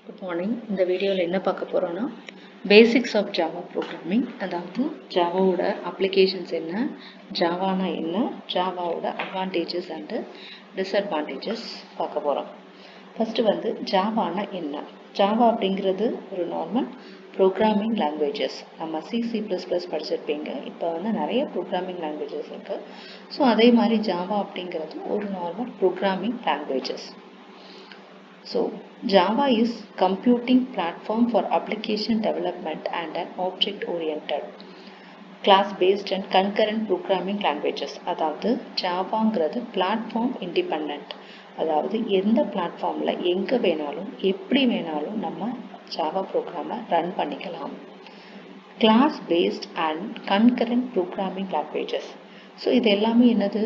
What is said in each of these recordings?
Good morning. இந்த வீடியோவில் என்ன பார்க்க போகிறோன்னா பேசிக்ஸ் ஆஃப் ஜாவா ப்ரோக்ராமிங், அதாவது ஜாவாவோட அப்ளிகேஷன்ஸ் என்ன, ஜாவானா என்ன, ஜாவாவோட அட்வான்டேஜஸ் அண்டு டிஸ்அட்வான்டேஜஸ் பார்க்க போகிறோம். ஃபஸ்ட்டு ஜாவானா என்ன. ஜாவா அப்படிங்கிறது ஒரு நார்மல் ப்ரோக்ராமிங் லாங்குவேஜஸ். நம்ம C++ படிச்சிருப்பீங்க. இப்போ நிறைய ப்ரோக்ராமிங் லாங்குவேஜஸ் இருக்குது. ஸோ அதே மாதிரி ஜாவா அப்படிங்கிறது ஒரு normal programming languages. So, Java is computing platform for application development and an object-oriented, class-based and concurrent programming languages. அதாவது ஜாவாங்கிறது பிளாட்ஃபார்ம் இண்டிபெண்ட். அதாவது எந்த பிளாட்ஃபார்மில் எங்கே வேணாலும் எப்படி வேணாலும் நம்ம ஜாவா ப்ரோக்ராமை ரன் பண்ணிக்கலாம். Class based and concurrent programming languages. So இது எல்லாமே என்னது,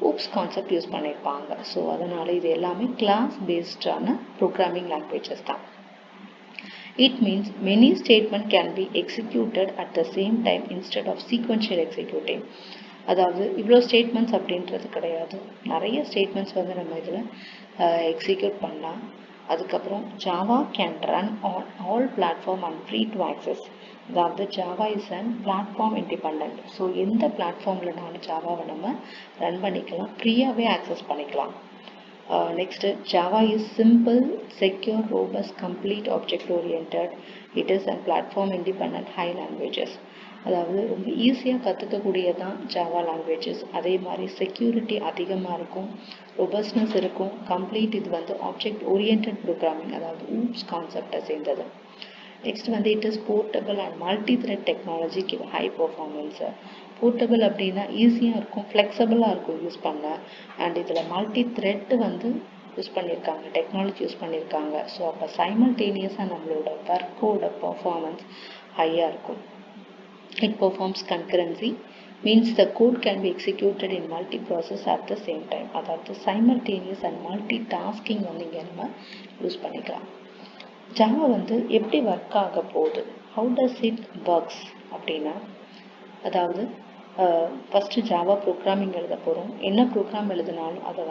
ஊப்ஸ் கான்செப்ட் யூஸ் பண்ணியிருப்பாங்க. ஸோ அதனால் இது எல்லாமே கிளாஸ் பேஸ்டான ப்ரோக்ராமிங் லாங்குவேஜஸ் தான். It means many statement can be executed at the same time instead of sequential executing. அதாவது இவ்வளோ ஸ்டேட்மெண்ட்ஸ் அப்படின்றது கிடையாது, நிறைய ஸ்டேட்மெண்ட்ஸ் நம்ம இதில் எக்ஸிக்யூட் பண்ணலாம். அதுக்கப்புறம் Java can run on all platform and free to access. அதாவது Java is and platform independent. So எந்த பிளாட்ஃபார்ம்லனாலும் ஜாவாவை நம்ம ரன் பண்ணிக்கலாம், ஃப்ரீயாகவே ஆக்சஸ் பண்ணிக்கலாம். Next Java is simple, secure, robust, complete, object oriented. It is and platform independent high languages. அதாவது ரொம்ப ஈஸியாக கற்றுக்கக்கூடியதான் ஜாவா லாங்குவேஜஸ். அதே மாதிரி செக்யூரிட்டி அதிகமாக இருக்கும், ரொபஸ்ட்னஸ் இருக்கும், கம்ப்ளீட். இது ஆப்ஜெக்ட் ஓரியன்ட் ப்ரோக்ராமிங், அதாவது ஊப்ஸ் கான்செப்டை சேர்ந்தது. Next it is portable and multi thread technology give high performance. Portable அப்படின்னா ஈஸியாக இருக்கும், ஃப்ளெக்சிபிளாக இருக்கும் யூஸ் பண்ண. அண்ட் இதில் மல்டி த்ரெட் யூஸ் பண்ணியிருக்காங்க, டெக்னாலஜி யூஸ் பண்ணியிருக்காங்க. ஸோ அப்போ சைமல்டேனியஸாக நம்மளோட ஒர்க்கோட பர்ஃபார்மன்ஸ் ஹையாக இருக்கும். It performs concurrency, means the code can be executed in multi-process at the same time. அதாவது simultaneous and multitasking இங்கே நம்ம யூஸ் பண்ணிக்கலாம். ஜாவா எப்படி ஒர்க் ஆக போகுது, how does it works அப்படின்னா, அதாவது ஃபஸ்ட்டு ஜாவா ப்ரோக்ராமிங் எழுத போகிறோம். என்ன ப்ரோக்ராம் எழுதினாலும் அதை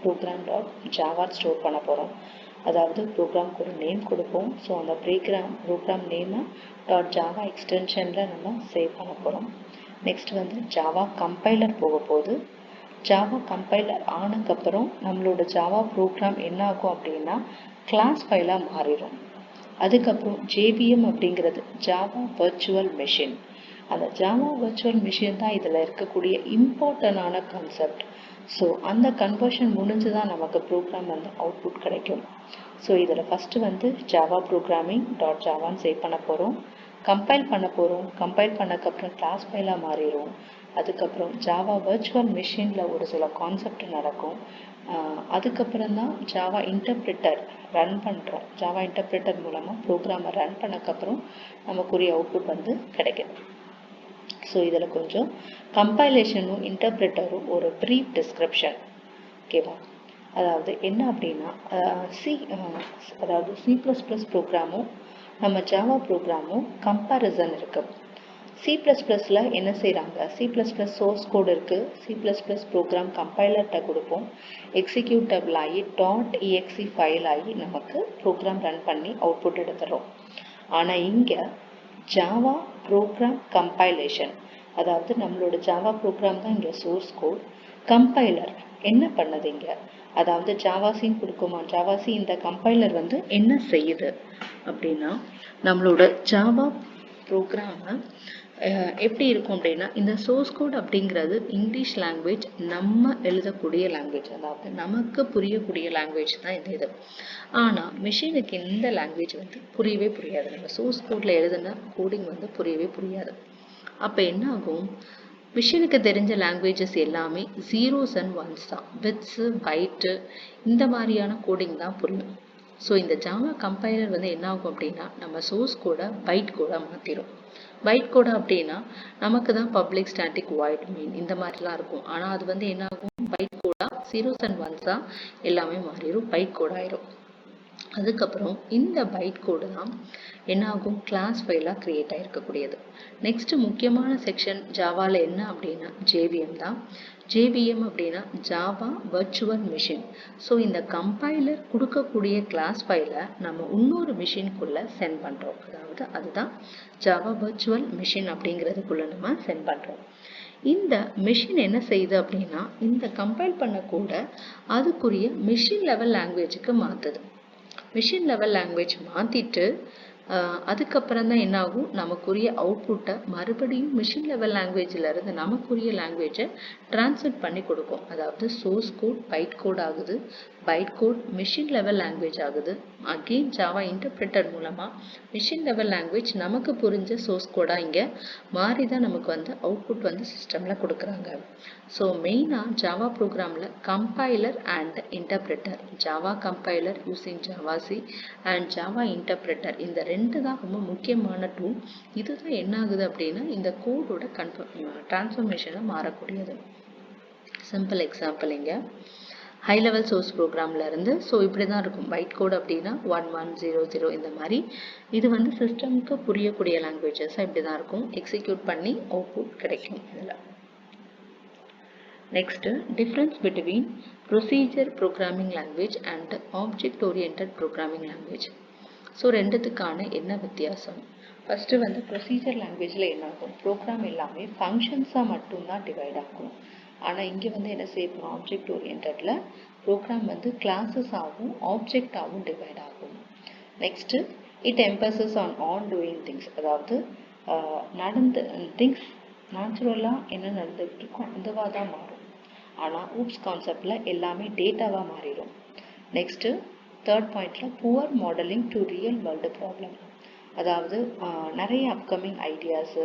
program.java ஸ்டோர் பண்ண போகிறோம். அதாவது ப்ரோக்ராம்க்கு ஒரு நேம் கொடுப்போம். ஸோ அந்த ப்ரோக்ராம் நேமை .java எக்ஸ்டென்ஷனில் நம்ம சேவ் பண்ண போகிறோம். நெக்ஸ்ட் ஜாவா கம்பைலர் போக போகுது. ஜாவா கம்பைலர் ஆனதுக்கப்புறம் நம்மளோட ஜாவா ப்ரோக்ராம் என்ன ஆகும் அப்படின்னா கிளாஸ் ஃபைலாக மாறிடும். அதுக்கப்புறம் JVM அப்படிங்கிறது ஜாவா வர்ச்சுவல் மெஷின். அந்த ஜாவா வர்ச்சுவல் மெஷின் தான் இதில் இருக்கக்கூடிய இம்பார்ட்டண்டான கான்செப்ட். ஸோ அந்த கன்வர்ஷன் முடிஞ்சு தான் நமக்கு ப்ரோக்ராம் அவுட்புட் கிடைக்கும். ஸோ இதில் ஃபஸ்ட்டு ஜாவா ப்ரோக்ராமிங் .javaன்னு சேவ் பண்ண போகிறோம், கம்பைல் பண்ண போகிறோம். கம்பைல் பண்ணக்கப்புறம் கிளாஸ் ஃபைலாக மாறிடும். அதுக்கப்புறம் ஜாவா வர்ச்சுவல் மெஷினில் ஒரு சில கான்செப்ட் நடக்கும். அதுக்கப்புறம் தான் ஜாவா இன்டர்பிரிட்டர் ரன் பண்ணுறோம். ஜாவா இன்டர்பிரிட்டர் மூலமாக ப்ரோக்ராமை ரன் பண்ணக்கப்புறம் நமக்குரிய அவுட்புட் கிடைக்குது. ஸோ இதில் கொஞ்சம் கம்பைலேஷனும் இன்டர்பிரிட்டரும் ஒரு ப்ரீஃப் டிஸ்கிரிப்ஷன், ஓகேவா. அதாவது என்ன அப்படின்னா C++ ப்ரோக்ராமும் நம்ம ஜாவா ப்ரோக்ராமும் கம்பேரிசன் இருக்குது. C++ல என்ன செய்கிறாங்க, C++ சோர்ஸ் கோடு இருக்குது. C++ ப்ரோக்ராம் கம்பைலர்கிட்ட கொடுப்போம், எக்ஸிக்யூட்டபிள் ஆகி .exe ஃபைல் ஆகி நமக்கு ப்ரோக்ராம் ரன் பண்ணி அவுட்புட் எடுத்துகிறோம். ஆனால் இங்கே ஜாவா ப்ரோக்ராம் கம்பைலேஷன், அதாவது நம்மளோட ஜாவா ப்ரோக்ராம் தான் இங்கே சோர்ஸ் கோட். கம்பைலர் என்ன பண்ணுது இங்கே, அதாவது ஜாவாசின்னு கொடுக்குமா, ஜாவாசி இந்த கம்பைலர் என்ன செய்யுது அப்படின்னா நம்மளோட ஜாவா ப்ரோக்ராமை எப்படி இருக்கும் அப்படின்னா, இந்த சோர்ஸ் கோட் அப்படிங்கிறது இங்கிலீஷ் லாங்குவேஜ், நம்ம எழுதக்கூடிய லாங்குவேஜ், அதாவது நமக்கு புரியக்கூடிய லாங்குவேஜ் தான் இது. ஆனால் மிஷினுக்கு இந்த லாங்குவேஜ் புரியவே புரியாது. நம்ம சோர்ஸ் கோடில் எழுதுன கோடிங் புரியவே புரியாது. அப்போ என்ன ஆகும், மிஷினுக்கு தெரிஞ்ச லாங்குவேஜஸ் எல்லாமே ஜீரோஸ் அண்ட் ஒன்ஸ் தான், பிட்ஸு பைட்டு இந்த மாதிரியான கோடிங் தான் புரியும். ஸோ இந்த ஜாவா கம்பைலர் என்ன ஆகும் அப்படின்னா நம்ம சோர்ஸ் கோடை பைட் கோடாக மாற்றிடும். பைட் கோடா அப்படின்னா நமக்கு தான் பப்ளிக் ஸ்டாட்டிக் வாய்ட் மெயின் இந்த மாதிரிலாம் இருக்கும். ஆனால் அது என்ன ஆகும், byte Kota zeros and once தான் எல்லாமே மாறிடும், பைட் கோடாயிரும். அதுக்கப்புறம் இந்த பைட் கோடு தான் என்ன ஆகும், கிளாஸ் ஃபைலாக க்ரியேட் ஆகிருக்கக்கூடியது. நெக்ஸ்ட் முக்கியமான செக்ஷன் ஜாவாவில் என்ன அப்படின்னா JVM தான். JVM அப்படின்னா ஜாவா வர்ச்சுவல் மிஷின். ஸோ இந்த கம்பைலர் கொடுக்கக்கூடிய கிளாஸ் ஃபைலை நம்ம இன்னொரு மிஷின்குள்ளே சென்ட் பண்ணுறோம். அதாவது அதுதான் ஜாவா வர்ச்சுவல் மிஷின் அப்படிங்கிறதுக்குள்ளே நம்ம சென்ட் பண்ணுறோம். இந்த மிஷின் என்ன செய்யுது அப்படின்னா இந்த கம்பைல் பண்ண கூட அதுக்குரிய மிஷின் லெவல் லாங்குவேஜுக்கு மாற்றுது. மிஷின் லெவல் லாங்குவேஜ் மாற்றிட்டு அதுக்கப்புறம் தான் என்ன ஆகும், நமக்குரிய அவுட்புட்டை மறுபடியும் மிஷின் லெவல் லாங்குவேஜில் இருந்து நமக்குரிய லாங்குவேஜை டிரான்ஸ்லேட் பண்ணி கொடுக்கும். அதாவது சோர்ஸ் கோட் பைட் கோட் ஆகுது, byte code machine level language ஆகுது. அகெயின் ஜாவா இன்டர்பிரிட்டர் மூலமாக மிஷின் லெவல் லாங்குவேஜ் நமக்கு புரிஞ்ச சோர்ஸ் கோடாக இங்கே மாறி தான் நமக்கு வந்து அவுட்புட் வந்து சிஸ்டமில் கொடுக்குறாங்க. ஸோ மெயினாக ஜாவா ப்ரோக்ராமில் compiler and interpreter, Java compiler using javac and Java interpreter, இந்த ரெண்டு தான் ரொம்ப முக்கியமான டூல். இதுதான் என்ன ஆகுது அப்படின்னா இந்த கோடோட டிரான்ஸ்ஃபர்மேஷனை மாறக்கூடியது. சிம்பிள் எக்ஸாம்பிள் இங்கே ஹை லெவல் சோர்ஸ் ப்ரோக்ராமில் இருந்து ஸோ இப்படி தான் இருக்கும். பைட் கோட் அப்படின்னா 1100 இந்த மாதிரி. இது வந்து சிஸ்டமுக்கு புரியக்கூடிய லாங்குவேஜஸாக இப்படி தான் இருக்கும். எக்ஸிக்யூட் பண்ணி அவுட்புட் கிடைக்கும். இதில் next difference between procedure programming language and object oriented programming language. So ரெண்டுத்துக்கான என்ன வித்தியாசம்? ஃபஸ்ட்டு வந்து ப்ரொசீஜர் லாங்குவேஜில் என்ன ஆகும், ப்ரோக்ராம் எல்லாமே ஃபங்க்ஷன்ஸாக மட்டும்தான் டிவைட் ஆகும். ஆனால் இங்கே வந்து என்ன செய்யணும், ஆப்ஜெக்ட் ஓரியன்டில் ப்ரோக்ராம் வந்து கிளாஸஸாகவும் ஆப்ஜெக்டாகவும் டிவைட் ஆகும். Next it emphasis on doing things, அதாவது நடந்து திங்ஸ் நேச்சுரலாக என்ன நடந்துகிட்டு இருக்கோம் அதுவாக தான் மாறும். ஆனால் ஊப்ஸ் கான்செப்டில் எல்லாமே டேட்டாவாக மாறிடும். நெக்ஸ்ட்டு தேர்ட் பாயிண்டில் poor modeling to real world problem, அதாவது நிறைய அப்கமிங் ஐடியாஸு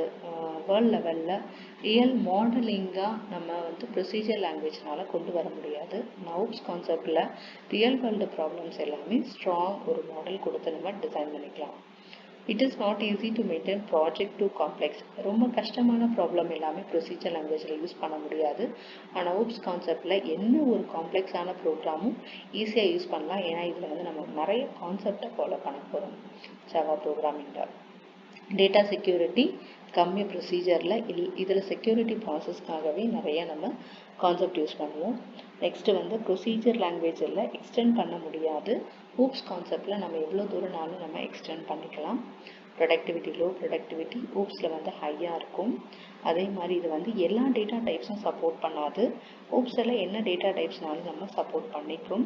வேர்ல்ட் லெவலில் ரியல் மாடலிங்காக நம்ம வந்து ப்ரொசீஜர் லாங்குவேஜ்னால கொண்டு வர முடியாது. ஊப்ஸ் கான்செப்டில் ரியல் வேர்ல்டு ப்ராப்ளம்ஸ் எல்லாமே ஸ்ட்ராங் ஒரு மாடல் கொடுத்து நம்ம டிசைன் பண்ணிக்கலாம். It is not easy to maintain project too complex, ரொம்ப கஷ்டமான ப்ராப்ளம் எல்லாமே ப்ரொசீஜர் லாங்குவேஜில் யூஸ் பண்ண முடியாது. ஆனால் ஊப்ஸ் கான்செப்டில் என்ன ஒரு காம்ப்ளெக்ஸான ப்ரோக்ராமும் ஈஸியாக யூஸ் பண்ணலாம். ஏன்னா இதில் வந்து நம்ம நிறைய கான்செப்டை ஃபாலோ பண்ண போகிறோம் ஜாவா ப்ரோக்ராமிங்கில். டேட்டா செக்யூரிட்டி கம்மி ப்ரொசீஜரில் இதில் செக்யூரிட்டி ப்ராசஸ்க்காகவே நிறைய நம்ம கான்செப்ட் யூஸ் பண்ணுவோம். நெக்ஸ்ட்டு வந்து ப்ரொசீஜர் லாங்குவேஜில் எக்ஸ்டெண்ட் பண்ண முடியாது. ஊப்ஸ் கான்செப்டில் நம்ம எவ்வளோ தூரம்னாலும் நம்ம எக்ஸ்டெண்ட் பண்ணிக்கலாம். ப்ரொடக்டிவிட்டி லோ ப்ரொடக்டிவிட்டி ஊப்ஸில் வந்து ஹையாக இருக்கும். அதே மாதிரி இது வந்து எல்லா டேட்டா டைப்ஸும் சப்போர்ட் பண்ணாது. ஊப்ஸில் என்ன டேட்டா டைப்ஸ்னாலும் நம்ம சப்போர்ட் பண்ணிக்கும்.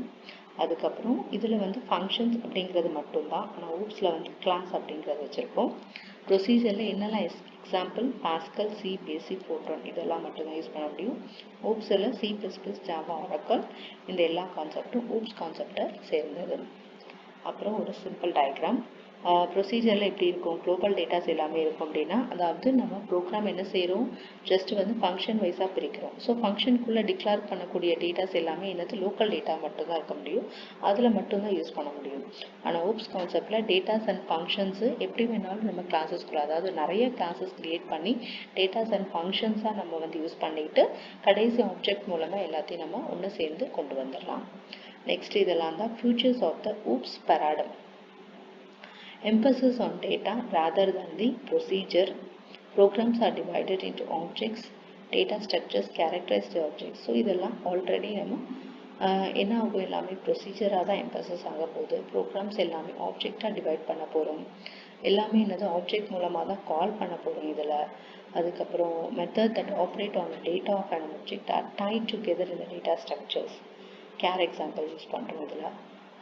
அதுக்கப்புறம் இதில் வந்து ஃபங்க்ஷன்ஸ் அப்படிங்கிறது மட்டும்தான், ஆனால் ஊப்ஸில் வந்து கிளாஸ் அப்படிங்கிறது வச்சுருக்கோம். ப்ரொசீஜரில் என்னெல்லாம் எக்ஸாம்பிள் பாஸ்கல், சி, பேசிக், ஃபோர்ட்ரான் இதெல்லாம் மட்டும்தான் யூஸ் பண்ண முடியும். ஊப்ஸில் C++, ஜாவா, ஒராக்கிள் இந்த எல்லா கான்செப்டும் ஊப்ஸ் கான்செப்டை சேர்ந்தது. அப்புறம் ஒரு சிம்பிள் டயக்ராம் ப்ரொசீஜரில் எப்படி இருக்கும், குளோபல் டேட்டாஸ் எல்லாமே இருக்கும் அப்படின்னா, அதாவது நம்ம ப்ரோக்ராம் என்ன செய்கிறோம், ஜஸ்ட் வந்து ஃபங்க்ஷன் வைஸாக பிரிக்கிறோம். ஸோ ஃபங்க்ஷனுக்குள்ளே டிக்ளேர் பண்ணக்கூடிய டேட்டாஸ் எல்லாமே என்னது லோக்கல் டேட்டா மட்டும்தான் இருக்க முடியும், அதில் மட்டும்தான் யூஸ் பண்ண முடியும். ஆனால் ஊப்ஸ் கான்செப்டில் டேட்டாஸ் அண்ட் ஃபங்க்ஷன்ஸு எப்படி வேணாலும் நம்ம கிளாஸஸ்குள்ளே, அதாவது நிறைய கிளாஸஸ் க்ரியேட் பண்ணி டேட்டாஸ் அண்ட் ஃபங்க்ஷன்ஸாக நம்ம வந்து யூஸ் பண்ணிவிட்டு கடைசி ஆப்ஜெக்ட் மூலமாக எல்லாத்தையும் நம்ம ஒன்று சேர்ந்து கொண்டு வந்துடலாம். நெக்ஸ்ட் இதெல்லாம் தான் features of the OOPS paradigm. Emphasis on data rather than the procedure. Programs are divided into objects, data structures, characterized objects. So இதெல்லாம் ஆல்ரெடி நம்ம என்ன ஆகும், எல்லாமே ப்ரொசீஜராக தான் எம்பசஸ் ஆக போகுது. ப்ரோக்ராம்ஸ் எல்லாமே ஆப்ஜெக்டாக டிவைட் பண்ண போகிறோம். எல்லாமே என்னது ஆப்ஜெக்ட் மூலமாக தான் கால் பண்ண போகிறோம் இதில். அதுக்கப்புறம் method that operate on data of an object are tied together இந்த டேட்டா ஸ்ட்ரக்சர்ஸ். கேர் எக்ஸாம்பிள் யூஸ் பண்ணுறோம் இதில்.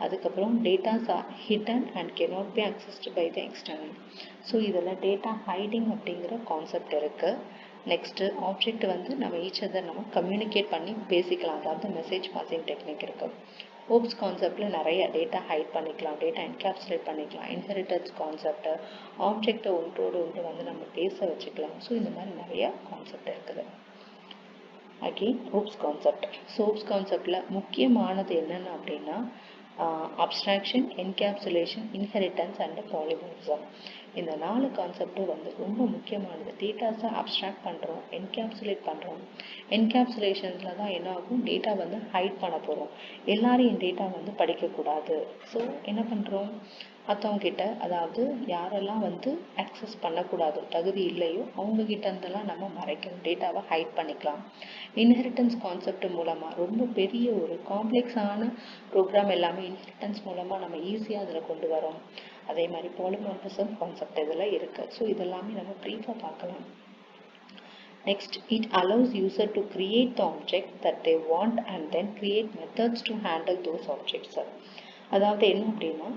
அதுக்கப்புறம் datas are hidden and cannot be accessed by the external. So இதில் டேட்டா ஹைடிங் அப்படிங்கிற கான்செப்ட் இருக்குது. நெக்ஸ்ட்டு ஆப்ஜெக்ட் வந்து நம்ம ஈச் அதர் நம்ம கம்யூனிகேட் பண்ணி பேசிக்கலாம், அதாவது மெசேஜ் பாசிங் டெக்னிக் இருக்குது. ஊப்ஸ் கான்செப்டில் நிறைய டேட்டா ஹைட் பண்ணிக்கலாம், டேட்டா என்கேப்சுலேட் பண்ணிக்கலாம், இன்ஹெரிட்டன்ஸ் கான்செப்ட், ஆப்ஜெக்டை ஒன்றோடு ஒன்று வந்து நம்ம பேச வச்சுக்கலாம். ஸோ இந்த மாதிரி நிறைய கான்செப்ட் இருக்குது. Again oops concept. So oops கான்செப்டில் முக்கியமானது என்னென்ன அப்படின்னா abstraction, encapsulation, inheritance and polymorphism. இந்த 4 கான்செப்டும் வந்து ரொம்ப முக்கியமானது. டேட்டாஸை அப்ஸ்ட்ராக்ட் பண்ணுறோம், என்கேப்சுலேட் பண்ணுறோம். என்கேப்சுலேஷனில் தான் என்ன ஆகும், டேட்டா வந்து ஹைட் பண்ண போகிறோம். எல்லாரும் டேட்டா வந்து படிக்கக்கூடாது. ஸோ என்ன பண்ணுறோம், மற்றவங்ககிட்ட, அதாவது யாரெல்லாம் வந்து ஆக்சஸ் பண்ணக்கூடாது, தகுதி இல்லையோ அவங்கக்கிட்ட இருந்தெல்லாம் நம்ம மறைக்கணும், டேட்டாவை ஹைட் பண்ணிக்கலாம். இன்ஹெரிட்டன்ஸ் கான்செப்ட் மூலமாக ரொம்ப பெரிய ஒரு காம்ப்ளெக்ஸான ப்ரோக்ராம் எல்லாமே இன்ஹெரிட்டன்ஸ் மூலமாக நம்ம ஈஸியாக அதில் கொண்டு வரோம். அதே மாதிரி பாலிமார்பிசம் கான்செப்ட் இதெல்லாம் இருக்குது. ஸோ இதெல்லாமே நம்ம ப்ரீஃபாக பார்க்கலாம். Next, it allows user to create the object that they want and then create methods to handle those objects. அதாவது என்ன அப்படின்னா,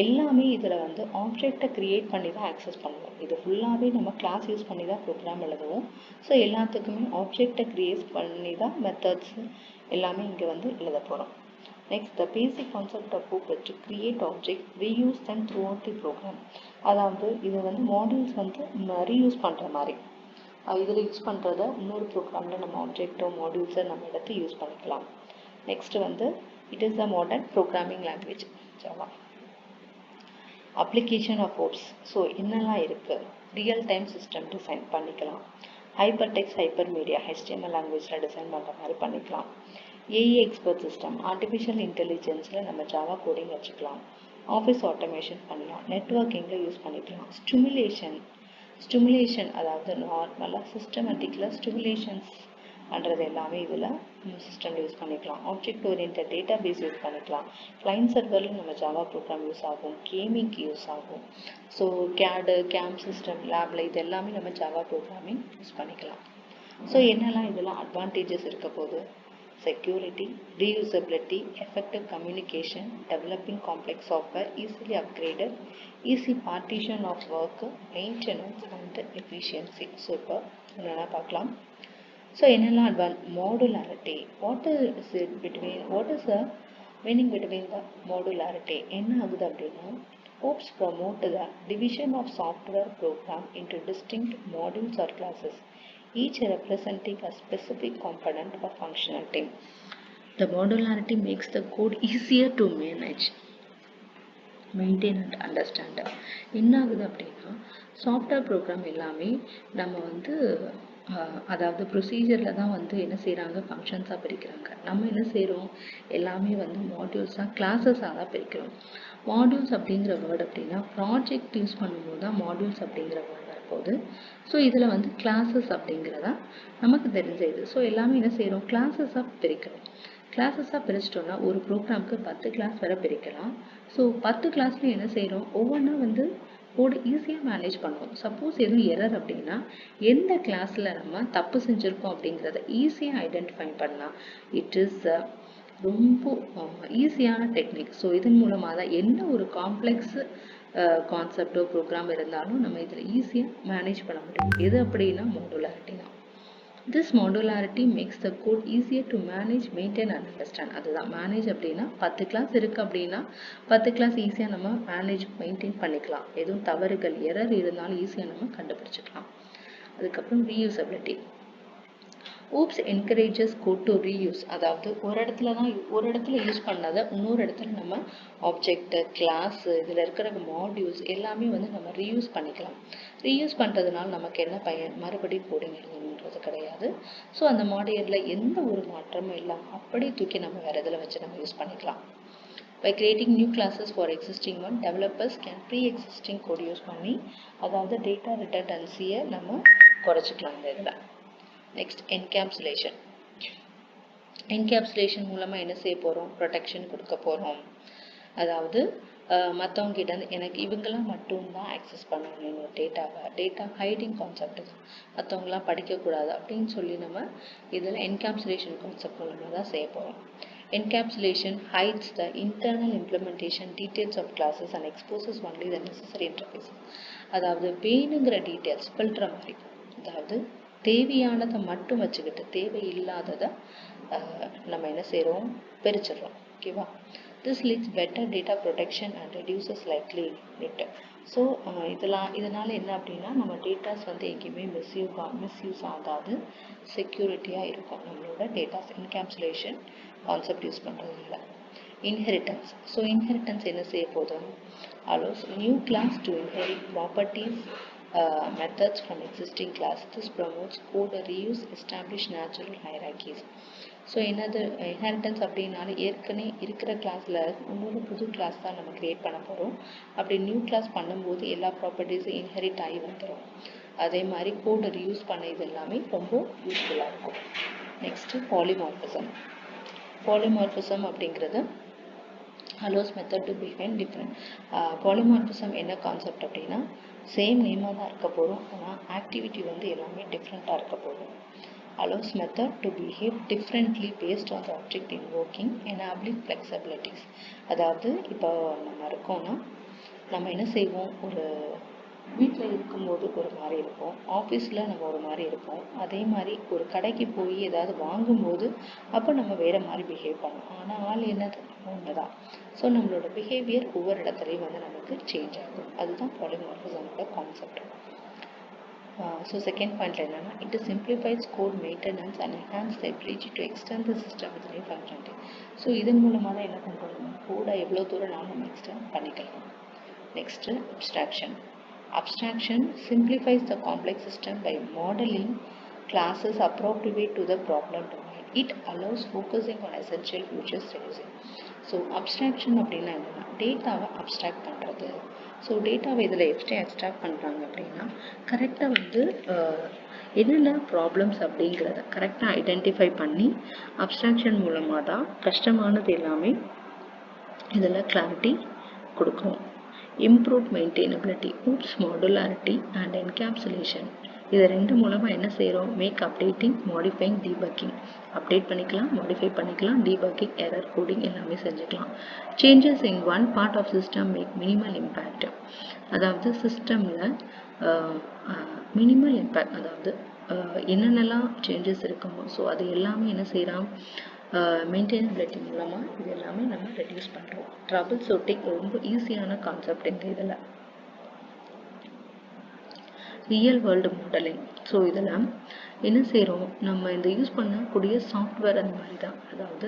எல்லாமே இதில் வந்து ஆப்ஜெக்டை க்ரியேட் பண்ணி தான் ஆக்சஸ் பண்ணுவோம். இது ஃபுல்லாகவே நம்ம கிளாஸ் யூஸ் பண்ணி தான் ப்ரோக்ராம் எழுதுவோம். ஸோ எல்லாத்துக்குமே ஆப்ஜெக்டை க்ரியேட் பண்ணி தான் மெத்தட்ஸ் எல்லாமே இங்கே வந்து எழுத போகிறோம். Next, the basic concept of OOP is to create objects, reuse them throughout the program. அதாவது இது வந்து மாடியூல்ஸ் வந்து ரீயூஸ் பண்ணுற மாதிரி, இதில் யூஸ் பண்ணுறத இன்னொரு ப்ரோக்ராமில் நம்ம ஆப்ஜெக்டோ மாடியூல்ஸை நம்ம எடுத்து யூஸ் பண்ணிக்கலாம். நெக்ஸ்ட் வந்து it is the modern programming language Java. Application of OOPs. So என்னெல்லாம் இருக்குது, ரியல் டைம் சிஸ்டம் டிசைன் பண்ணிக்கலாம், hyper text hyper media HTML லாங்குவேஜில் டிசைன் பண்ணுற மாதிரி பண்ணிக்கலாம். ஏஇ எக்ஸ்பர்ட் சிஸ்டம், ஆர்டிஃபிஷியல் இன்டெலிஜென்ஸில் நம்ம ஜாவா கோடிங் வச்சுக்கலாம். ஆஃபீஸ் ஆட்டோமேஷன் பண்ணலாம், நெட்வொர்க்கிங்கில் யூஸ் பண்ணிக்கலாம். ஸ்டிமுலேஷன் அதாவது நார்மலாக சிஸ்டமேட்டிக்கில் ஸ்டிமுலேஷன்ஸ் பண்ணுறது எல்லாமே இதில் சிஸ்டமில் யூஸ் பண்ணிக்கலாம். Object oriented data base use பண்ணிக்கலாம். கிளைண்ட் சர்வரில் நம்ம ஜாவா ப்ரோக்ராம் யூஸ் ஆகும், கேமிங்க்கு யூஸ் ஆகும். ஸோ கேடு, கேம் சிஸ்டம், லேபில் இது எல்லாமே நம்ம ஜாவா ப்ரோக்ராமிங் யூஸ் பண்ணிக்கலாம். ஸோ என்னெல்லாம் இதெல்லாம் அட்வான்டேஜஸ் இருக்க போது, security, reusability, effective communication, developing complex software, easily upgraded, easy partition of work, maintenance and efficiency. So இப்போ என்னென்னா பார்க்கலாம். ஸோ என்னெல்லாம் modularity, what is the meaning between the modularity? என்ன ஆகுது அப்படின்னா, OOPs promote the division of software program into distinct modules or classes, each representing a specific component or functionality. The modularity makes the code easier to manage, maintain and understand. என்ன ஆகுது அப்படின்னா, software program எல்லாமே நம்ம வந்து அதாவது ப்ரொசீஜரில் தான் வந்து என்ன செய்கிறாங்க, ஃபங்க்ஷன்ஸாக பிரிக்கிறாங்க. நம்ம என்ன செய்கிறோம், எல்லாமே வந்து மாடியூல்ஸாக கிளாஸஸாக தான் பிரிக்கிறோம். மாடியூல்ஸ் அப்படிங்கிற வேர்டு அப்படின்னா, ப்ராஜெக்ட் யூஸ் பண்ணும்போது தான் மாடியூல்ஸ் அப்படிங்கிற வேர்டு வரப்போகுது. ஸோ இதில் வந்து கிளாஸஸ் அப்படிங்கிறதா நமக்கு தெரிஞ்ச இது. ஸோ எல்லாமே என்ன செய்கிறோம், கிளாஸஸாக பிரிக்கிறோம். கிளாஸஸாக பிரிச்சிட்டோம்னா ஒரு ப்ரோக்ராமுக்கு 10 கிளாஸ் வரை பிரிக்கலாம். ஸோ 10 கிளாஸ்லையும் என்ன செய்கிறோம், ஒவ்வொன்றா வந்து கோடு ஈஸியாக மேனேஜ் பண்ணுவோம். சப்போஸ் எதுவும் எரர் அப்படின்னா எந்த கிளாஸில் நம்ம தப்பு செஞ்சுருக்கோம் அப்படிங்கிறத ஈஸியாக ஐடென்டிஃபை பண்ணலாம். இட் இஸ் ரொம்ப ஈஸியான டெக்னிக். ஸோ இதன் மூலமாக தான் என்ன ஒரு காம்ப்ளெக்ஸ் கான்செப்டோ ப்ரோக்ராம் இருந்தாலும் நம்ம இதில் ஈஸியாக மேனேஜ் பண்ண முடியும். எது அப்படின்னா மாடுலாரிட்டி தான். This modularity makes the code easier to manage, maintain and understand. அதுதான் மேனேஜ் அப்படின்னா 10 கிளாஸ் இருக்குது அப்படின்னா 10 கிளாஸ் ஈஸியாக நம்ம மேனேஜ் மெயின்டைன் பண்ணிக்கலாம். எதுவும் தவறுகள் எரர் இருந்தாலும் ஈஸியாக நம்ம கண்டுபிடிச்சிக்கலாம். அதுக்கப்புறம் reusability. OOPs encourages code to reuse. அதாவது ஒரு இடத்துல யூஸ் பண்ணதை இன்னொரு இடத்துல நம்ம ஆப்ஜெக்ட், கிளாஸ், இதில் இருக்கிற மாடியூல்ஸ் எல்லாமே வந்து நம்ம ரீயூஸ் பண்ணிக்கலாம். ரீயூஸ் பண்ணுறதுனால நமக்கு என்ன பயன், மறுபடியும் கோடிங் எழுதணுன்றது கிடையாது. ஸோ அந்த மாடியூலில் எந்த ஒரு மாற்றமும் இல்லாமல் அப்படியே தூக்கி நம்ம வேறு இதில் வச்சு நம்ம யூஸ் பண்ணிக்கலாம். By creating new classes for existing one, developers can pre-existing code use பண்ணி அதாவது டேட்டா ரிடண்டன்சியை நம்ம குறைச்சிக்கலாம் இந்த இதில். Next, encapsulation. என்கேப்சுலேஷன் மூலமாக என்ன செய்ய போகிறோம், ப்ரொடெக்ஷன் கொடுக்க போகிறோம். அதாவது மற்றவங்க கிட்ட எனக்கு இவங்கெல்லாம் மட்டும்தான் ஆக்சஸ் பண்ணணும் என்னோட டேட்டாவை. டேட்டா ஹைடிங் கான்செப்ட் தான், மற்றவங்களாம் படிக்கக்கூடாது அப்படின்னு சொல்லி நம்ம இதில் என்கேப்சுலேஷன் கான்செப்ட் மூலமாக தான் செய்ய போகிறோம். Encapsulation hides the internal implementation details of classes and exposes only the necessary interface. அதாவது வேணுங்கிற டீட்டெயில்ஸ் ஃபில்டர் மாதிரி, அதாவது தேவையானதை மட்டும் வச்சுக்கிட்டு தேவையில்லாததை நம்ம என்ன செய்கிறோம், பிரிச்சிடறோம். ஓகேவா? This leads better data protection and reduces likelihood. So இதனால் என்ன அப்படின்னா, நம்ம டேட்டாஸ் வந்து எங்கேயுமே மிஸ்யூஸ் ஆகாது, செக்யூரிட்டியாக இருக்கும் நம்மளோட டேட்டாஸ். என்கேப்சுலேஷன் கான்செப்ட் யூஸ் பண்ணுறதுனால Inheritance. So inheritance என்ன செய்ய போதும்? Allows new class to inherit properties, methods from existing class. This promotes code reuse, establish natural hierarchies. So என்னது இன்ஹெரிட்டன்ஸ் அப்படின்னாலும் ஏற்கனவே இருக்கிற கிளாஸில் இன்னொரு புது கிளாஸ் தான் நம்ம க்ரியேட் பண்ண போகிறோம். அப்படி நியூ கிளாஸ் பண்ணும்போது எல்லா ப்ராப்பர்ட்டிஸும் இன்ஹெரிட் ஆகி வந்துடும். அதே மாதிரி கோடை ரீயூஸ் பண்ண இது எல்லாமே ரொம்ப யூஸ்ஃபுல்லாக இருக்கும். Next polymorphism. பாலிமார்பிசம் அப்படிங்கிறது allows method to behave different. Polymorphism என்ன கான்செப்ட் அப்படின்னா சேம் நேமாக தான் இருக்க போகிறோம், ஆனால் ஆக்டிவிட்டி வந்து எல்லாமே டிஃப்ரெண்ட்டாக இருக்க போகிறோம். allows method to behave differently based on the object invoking, enabling flexibilities. அதாவது இப்போ நம்ம இருக்கோம்னா நம்ம என்ன செய்வோம், ஒரு வீட்டில் இருக்கும்போது ஒரு மாதிரி இருப்போம், ஆஃபீஸில் நம்ம ஒரு மாதிரி இருப்போம், அதே மாதிரி ஒரு கடைக்கு போய் ஏதாவது வாங்கும்போது அப்போ நம்ம வேறு மாதிரி பிஹேவ் பண்ணுவோம். ஆனால் ஆள் என்னது ஒன்று தான். ஸோ நம்மளோட பிஹேவியர் ஒவ்வொரு இடத்துலையும் வந்து நமக்கு சேஞ்ச் ஆகும். அதுதான் பாலிமார்பிசமோட கான்செப்ட். ஸோ செகண்ட் பாயிண்ட்ல என்னன்னா, it simplifies code maintenance and enhance the ability to extend the system with new functionality. So இதன் மூலமாக தான் என்ன பண்ணுறோம், கோடை எவ்வளோ தூரம் நம்ம எக்ஸ்டெண்ட் பண்ணிக்கலாம். Next abstraction. Abstraction simplifies the complex system by modeling classes appropriate to the problem domain. It allows focusing on essential features reducing. So abstraction அப்படின்னா என்னென்னா டேட்டாவை அப்ஸ்ட்ராக்ட் பண்ணுறது. ஸோ டேட்டாவை இதில் எப்படி அப்ஸ்ட்ராக்ட் பண்ணுறாங்க அப்படின்னா கரெக்டாக வந்து என்னென்ன ப்ராப்ளம்ஸ் அப்படிங்கிறத கரெக்டாக ஐடென்டிஃபை பண்ணி அப்ஸ்ட்ராக்ஷன் மூலமாக தான் கஷ்டமானது எல்லாமே இதில் கிளாரிட்டி கொடுக்கும். Improved maintainability, OOPS modularity and encapsulation. இது ரெண்டு மூலமாக என்ன செய்கிறோம், make updating, modifying, debugging. Update பண்ணிக்கலாம், மாடிஃபை பண்ணிக்கலாம், டீபக்கிங், எரர் கோடிங் எல்லாமே செஞ்சுக்கலாம். Changes in one part of system make minimal impact. அதாவது சிஸ்டமில் மினிமல் இம்பேக்ட், அதாவது என்னென்னலாம் சேஞ்சஸ் இருக்குமோ ஸோ அது எல்லாமே என்ன செய்யலாம், மெயின்டெனபிலிட்டி மூலமாக இது எல்லாமே நம்ம ரெடியூஸ் பண்ணுறோம். ட்ரபிள் ஷூட்டிங் ரொம்ப ஈஸியான கான்செப்ட் இந்த இதில். Real world modelling. ஸோ இதில் என்ன செய்கிறோம், நம்ம இந்த யூஸ் பண்ணக்கூடிய சாஃப்ட்வேர் அந்த மாதிரி தான். அதாவது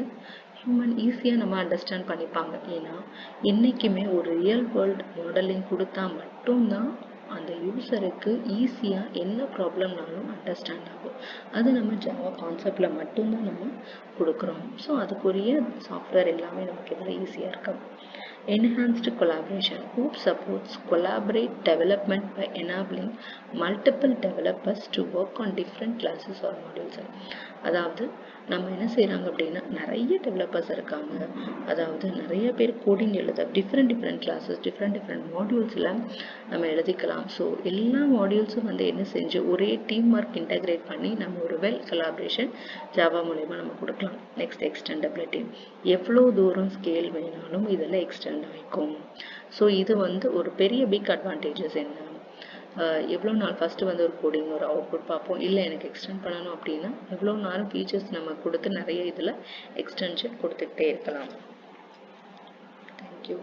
ஹியூமன் ஈஸியாக நம்ம அண்டர்ஸ்டாண்ட் பண்ணிப்பாங்க. ஏன்னா என்றைக்குமே ஒரு ரியல் வேர்ல்டு மாடலிங் கொடுத்தா மட்டும்தான் அந்த யூசருக்கு ஈஸியாக என்ன ப்ராப்ளம்னாலும் அண்டர்ஸ்டாண்ட் ஆகும். அது நம்ம ஜாவா கான்செப்டில் மட்டும்தான் நம்ம கொடுக்குறோம். ஸோ அதுக்குரிய சாஃப்ட்வேர் எல்லாமே நமக்கு இதில் ஈஸியாக இருக்கும். Enhanced collaboration. OOPS supports collaborate development by enabling multiple developers to work on different classes or modules. அதாவது நம்ம என்ன செய்கிறாங்க அப்படின்னா நிறைய டெவலப்பர்ஸ் இருக்காங்க, அதாவது நிறைய பேர் கோடிங் எழுத டிஃப்ரெண்ட் கிளாஸஸ் டிஃப்ரெண்ட் மாடியூல்ஸில் நம்ம எழுதிக்கலாம். ஸோ எல்லா மாடியூல்ஸும் வந்து என்ன செஞ்சு ஒரே டீம் ஒர்க் இன்டகிரேட் பண்ணி நம்ம ஒரு வெல் கொலாபரேஷன் ஜாவா மூலமா நம்ம கொடுக்கலாம். நெக்ஸ்ட் எக்ஸ்டெண்டபிலிட்டி. எவ்வளோ தூரம் ஸ்கேல் வேணாலும் இதில் எக்ஸ்டெண்ட் ஆகிக்கும். ஸோ இது வந்து ஒரு பெரிய பிக் அட்வான்டேஜஸ். என்ன, எவ்வளோ நாள் ஃபஸ்ட்டு வந்து ஒரு கோடிங் ஒரு அவுட்புட் பார்ப்போம், இல்லை எனக்கு எக்ஸ்டெண்ட் பண்ணணும் அப்படின்னா எவ்வளோ நேரம் ஃபீச்சர்ஸ் நம்ம கொடுத்து நிறைய இதில் எக்ஸ்டென்ஷன் கொடுத்துக்கிட்டே இருக்கலாம். தேங்க்யூ.